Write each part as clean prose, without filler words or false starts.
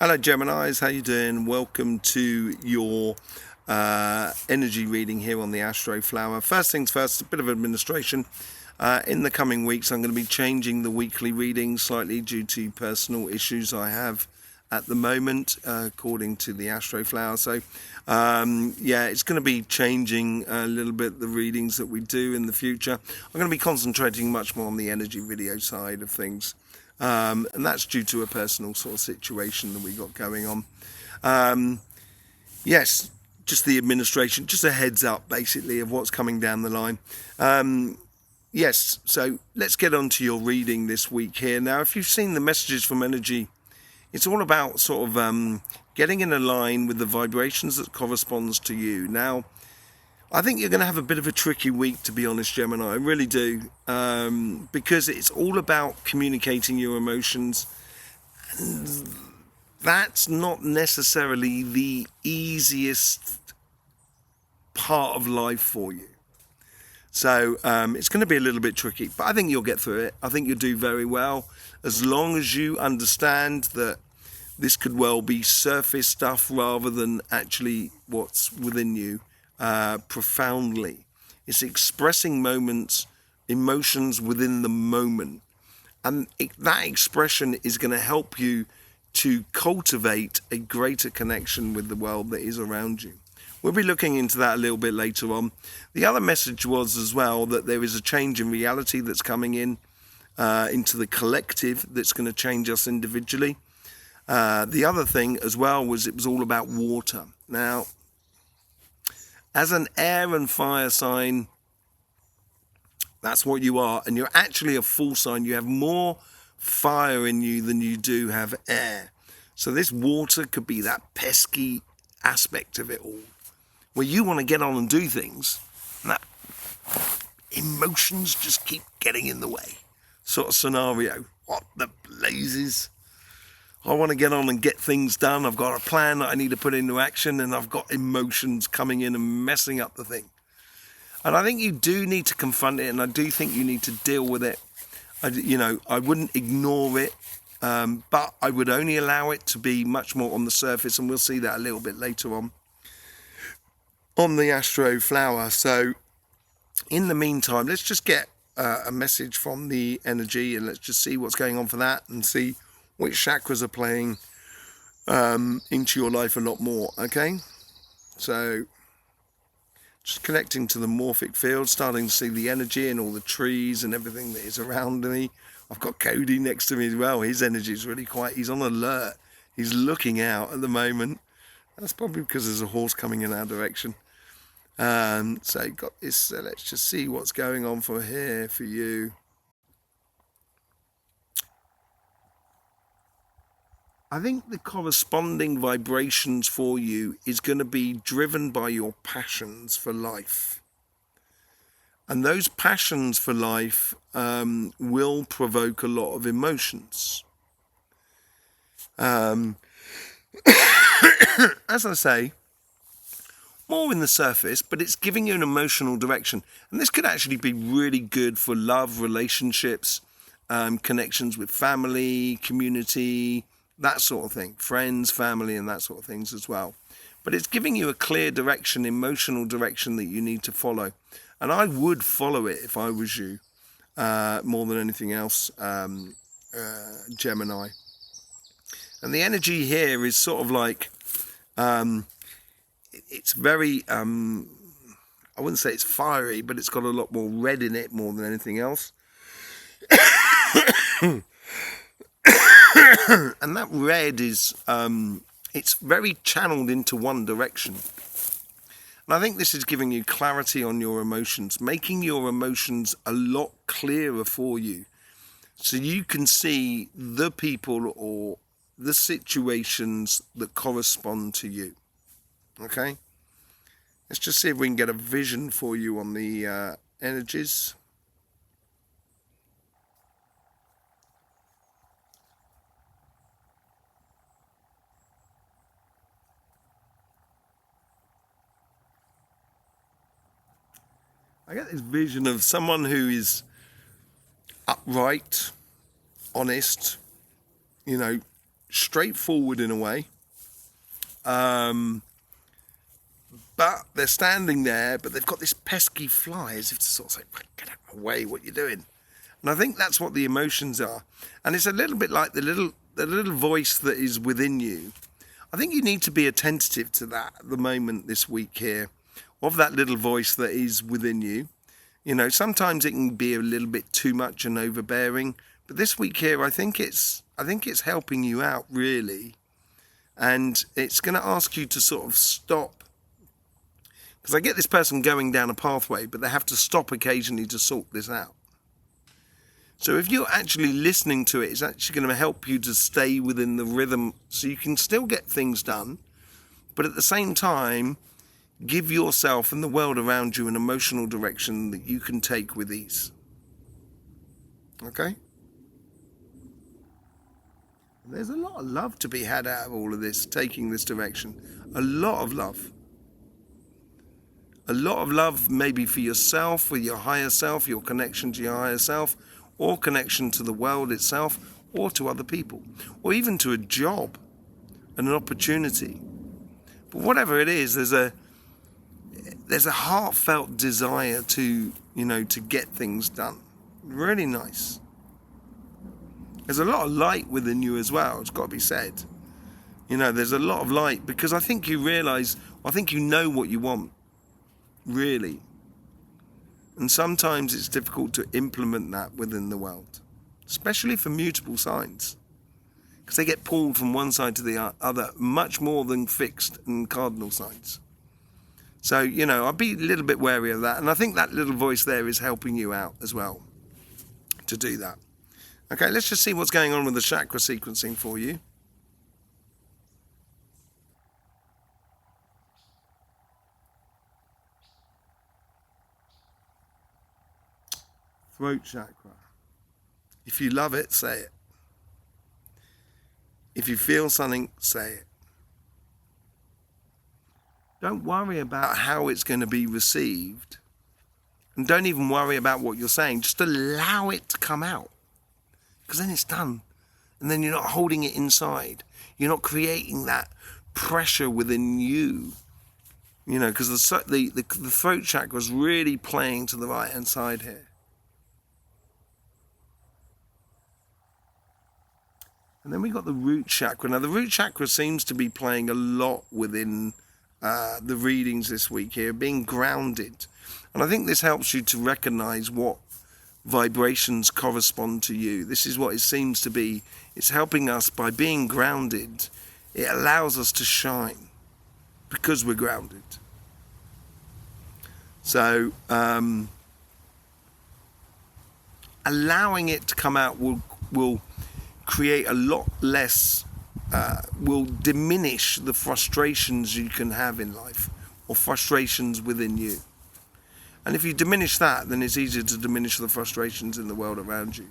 Hello Geminis, how you doing? Welcome to your energy reading here on the Astroflower. First things first, a bit of administration. In the coming weeks I'm going to be changing the weekly readings slightly due to personal issues I have at the moment, according to the Astroflower. So yeah, it's going to be changing a little bit the readings that we do in the future. I'm going to be concentrating much more on the energy video side of things. And that's due to a personal sort of situation that we got going on. Yes, just the administration, just a heads up basically of what's coming down the line. Yes, so let's get on to your reading this week here. Now, if you've seen the messages from energy, it's all about sort of getting in a line with the vibrations that corresponds to you. Now, I think you're going to have a bit of a tricky week, to be honest, Gemini. I really do, because it's all about communicating your emotions. And that's not necessarily the easiest part of life for you. So it's going to be a little bit tricky, but I think you'll get through it. I think you'll do very well, as long as you understand that this could well be surface stuff rather than actually what's within you. Profoundly. It's expressing emotions within the moment. And that expression is going to help you to cultivate a greater connection with the world that is around you. We'll be looking into that a little bit later on. The other message was as well that there is a change in reality that's coming in into the collective that's going to change us individually. The other thing as well was it was all about water. Now, as an air and fire sign, that's what you are. And you're actually a full sign. You have more fire in you than you do have air. So this water could be that pesky aspect of it all, where you want to get on and do things, and that emotions just keep getting in the way sort of scenario. What the blazes? I want to get on and get things done. I've got a plan that I need to put into action, and I've got emotions coming in and messing up the thing. And I think you do need to confront it, and I do think you need to deal with it. I wouldn't ignore it, but I would only allow it to be much more on the surface, and we'll see that a little bit later on the Astroflower. So in the meantime, let's just get a message from the energy, and let's just see what's going on for that and see which chakras are playing into your life a lot more, okay? So, just connecting to the morphic field, starting to see the energy and all the trees and everything that is around me. I've got Cody next to me as well. His energy is really quiet. He's on alert. He's looking out at the moment. That's probably because there's a horse coming in our direction. So, got this. Let's just see what's going on for here for you. I think the corresponding vibrations for you is going to be driven by your passions for life. And those passions for life will provoke a lot of emotions. As I say, more in the surface, but it's giving you an emotional direction. And this could actually be really good for love, relationships, connections with family, community, that sort of thing, friends, family, and that sort of things as well. But it's giving you a clear direction, emotional direction that you need to follow. And I would follow it if I was you, more than anything else, Gemini. And the energy here is sort of like, it's very, I wouldn't say it's fiery, but it's got a lot more red in it more than anything else. And that red is, it's very channeled into one direction. And I think this is giving you clarity on your emotions, making your emotions a lot clearer for you. So you can see the people or the situations that correspond to you. Okay? Let's just see if we can get a vision for you on the energies. I get this vision of someone who is upright, honest, straightforward in a way. But they're standing there, but they've got this pesky fly, as if to sort of say, get out of my way, what you doing? And I think that's what the emotions are. And it's a little bit like the little voice that is within you. I think you need to be attentive to that at the moment this week here, of that little voice that is within you. You know, sometimes it can be a little bit too much and overbearing, but this week here, I think it's helping you out really. And it's going to ask you to sort of stop. Because I get this person going down a pathway, but they have to stop occasionally to sort this out. So if you're actually listening to it, it's actually going to help you to stay within the rhythm so you can still get things done, but at the same time, give yourself and the world around you an emotional direction that you can take with ease. Okay? There's a lot of love to be had out of all of this, taking this direction. A lot of love. A lot of love maybe for yourself, with your higher self, your connection to your higher self, or connection to the world itself, or to other people, or even to a job and an opportunity. But whatever it is, there's a heartfelt desire to, to get things done. Really nice. There's a lot of light within you as well, it's got to be said. There's a lot of light, because I think you realise, I think you know what you want. Really. And sometimes it's difficult to implement that within the world, especially for mutable signs, because they get pulled from one side to the other much more than fixed and cardinal signs. So, I'd be a little bit wary of that, and I think that little voice there is helping you out as well to do that. Okay, let's just see what's going on with the chakra sequencing for you. Throat chakra. If you love it, say it. If you feel something, say it. Don't worry about how it's going to be received. And don't even worry about what you're saying. Just allow it to come out. Because then it's done. And then you're not holding it inside. You're not creating that pressure within you. Because the throat chakra is really playing to the right-hand side here. And then we got the root chakra. Now, the root chakra seems to be playing a lot within the readings this week here, being grounded. And I think this helps you to recognize what vibrations correspond to you. This is what it seems to be. It's helping us by being grounded. It allows us to shine because we're grounded. So, allowing it to come out will create a lot less, will diminish the frustrations you can have in life, or frustrations within you. And if you diminish that, then it's easier to diminish the frustrations in the world around you.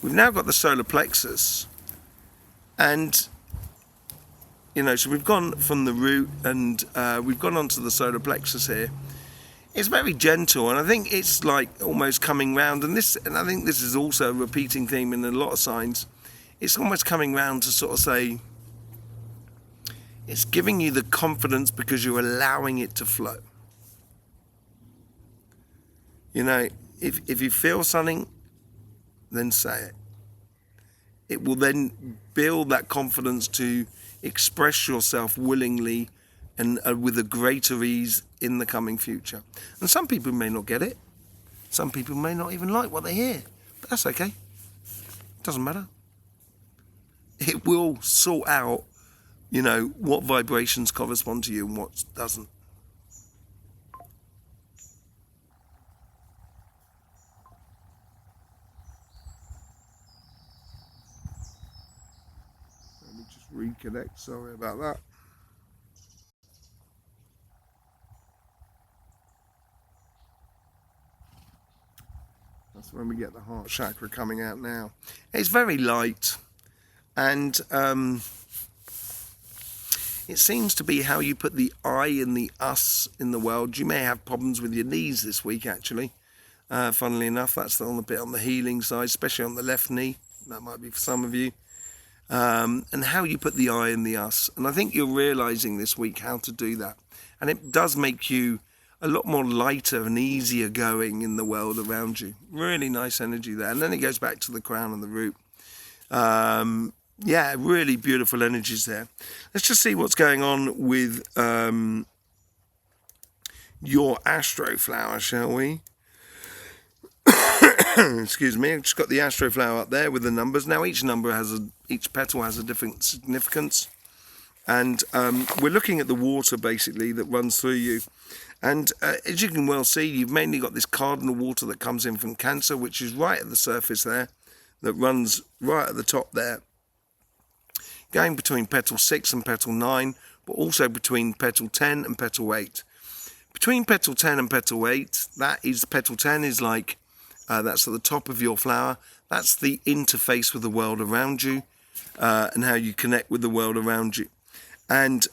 We've now got the solar plexus, and so we've gone from the root, and we've gone onto the solar plexus here. It's very gentle, and I think it's like almost coming round, and I think this is also a repeating theme in a lot of signs. It's almost coming round to sort of say, it's giving you the confidence because you're allowing it to flow. If you feel something, then say it. It will then build that confidence to express yourself willingly and with a greater ease in the coming future. And some people may not get it. Some people may not even like what they hear. But that's okay. It doesn't matter. It will sort out, what vibrations correspond to you and what doesn't. Let me just reconnect, sorry about that. That's when we get the heart chakra coming out now. It's very light. And it seems to be how you put the I and the us in the world. You may have problems with your knees this week, actually. Funnily enough, that's on the bit on the healing side, especially on the left knee. That might be for some of you. and how you put the I in the us. And I think you're realizing this week how to do that. And it does make you a lot more lighter and easier going in the world around you. Really nice energy there. And then it goes back to the crown and the root. Yeah, really beautiful energies there. Let's just see what's going on with your Astroflower, shall we? Excuse me, I've just got the Astroflower up there with the numbers. Now each petal has a different significance. And we're looking at the water basically that runs through you. And as you can well see, you've mainly got this cardinal water that comes in from Cancer, which is right at the surface there, that runs right at the top there, going between petal 6 and petal 9, but also between petal 10 and petal 8. Between petal 10 and petal 8, petal 10 is like, that's at the top of your flower. That's the interface with the world around you, and how you connect with the world around you. And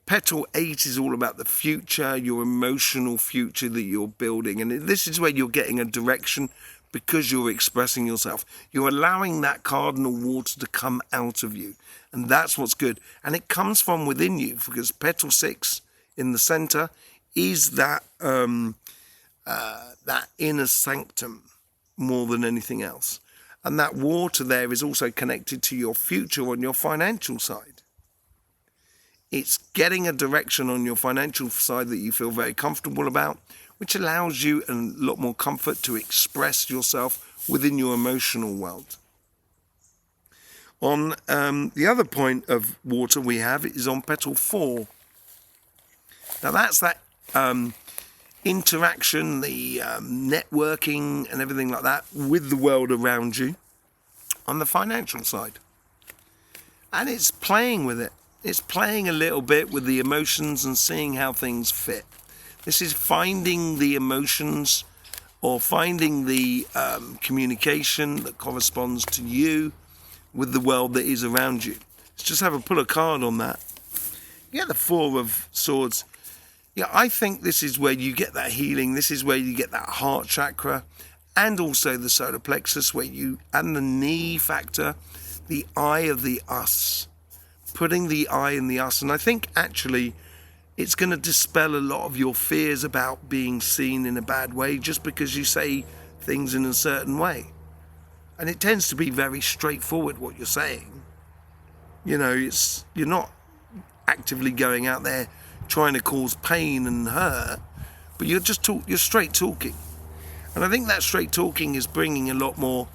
petal 8 is all about the future, your emotional future that you're building. And this is where you're getting a direction because you're expressing yourself. You're allowing that cardinal water to come out of you. And that's what's good. And it comes from within you, because petal 6 in the center is that that inner sanctum more than anything else. And that water there is also connected to your future on your financial side. It's getting a direction on your financial side that you feel very comfortable about, which allows you a lot more comfort to express yourself within your emotional world. On the other point of water we have is on petal 4. Now that's that interaction, the networking and everything like that with the world around you on the financial side. And it's playing with it. It's playing a little bit with the emotions and seeing how things fit. This is finding the emotions or finding the communication that corresponds to you with the world that is around you. Let's just have a pull a card on that. You get the 4 of Swords. Yeah, I think this is where you get that healing. This is where you get that heart chakra, and also the solar plexus, and the knee factor, the I of the us. Putting the I in the us. And I think actually it's going to dispel a lot of your fears about being seen in a bad way just because you say things in a certain way. And it tends to be very straightforward what you're saying. You know, you're not actively going out there trying to cause pain and hurt, but you're straight talking. And I think that straight talking is bringing a lot more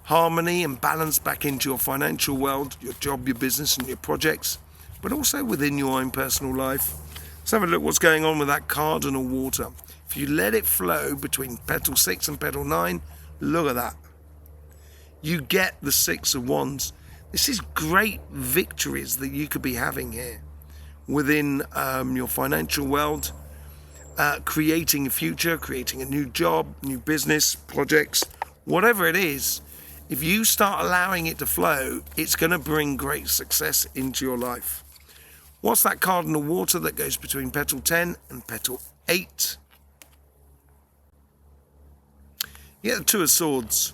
harmony and balance back into your financial world, your job, your business and your projects, but also within your own personal life. Let's have a look what's going on with that cardinal water. If you let it flow between petal 6 and petal 9, look at that. You get the 6 of Wands. This is great victories that you could be having here within your financial world, creating a future, creating a new job, new business, projects, whatever it is. If you start allowing it to flow, it's going to bring great success into your life. What's that cardinal water that goes between petal 10 and petal 8? You get the 2 of Swords.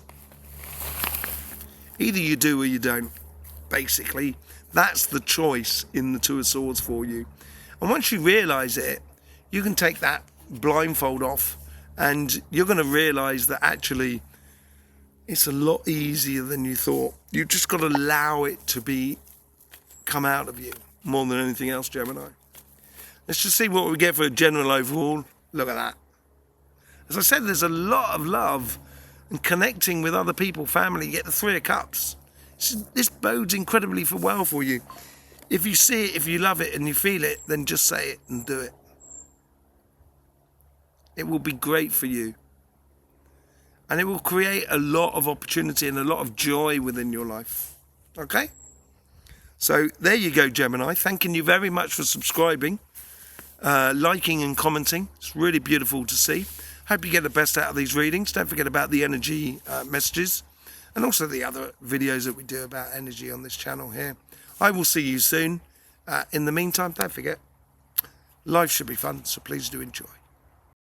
Either you do or you don't. Basically, that's the choice in the 2 of Swords for you. And once you realise it, you can take that blindfold off and you're going to realise that actually it's a lot easier than you thought. You've just got to allow it to come out of you more than anything else, Gemini. Let's just see what we get for a general overall. Look at that. As I said, there's a lot of love and connecting with other people, family. You get the 3 of Cups. This bodes incredibly well for you. If you see it, if you love it and you feel it, then just say it and do it. It will be great for you. And it will create a lot of opportunity and a lot of joy within your life. Okay? So there you go, Gemini. Thanking you very much for subscribing, liking and commenting. It's really beautiful to see. Hope you get the best out of these readings. Don't forget about the energy messages and also the other videos that we do about energy on this channel here. I will see you soon. In the meantime, don't forget, life should be fun, so please do enjoy.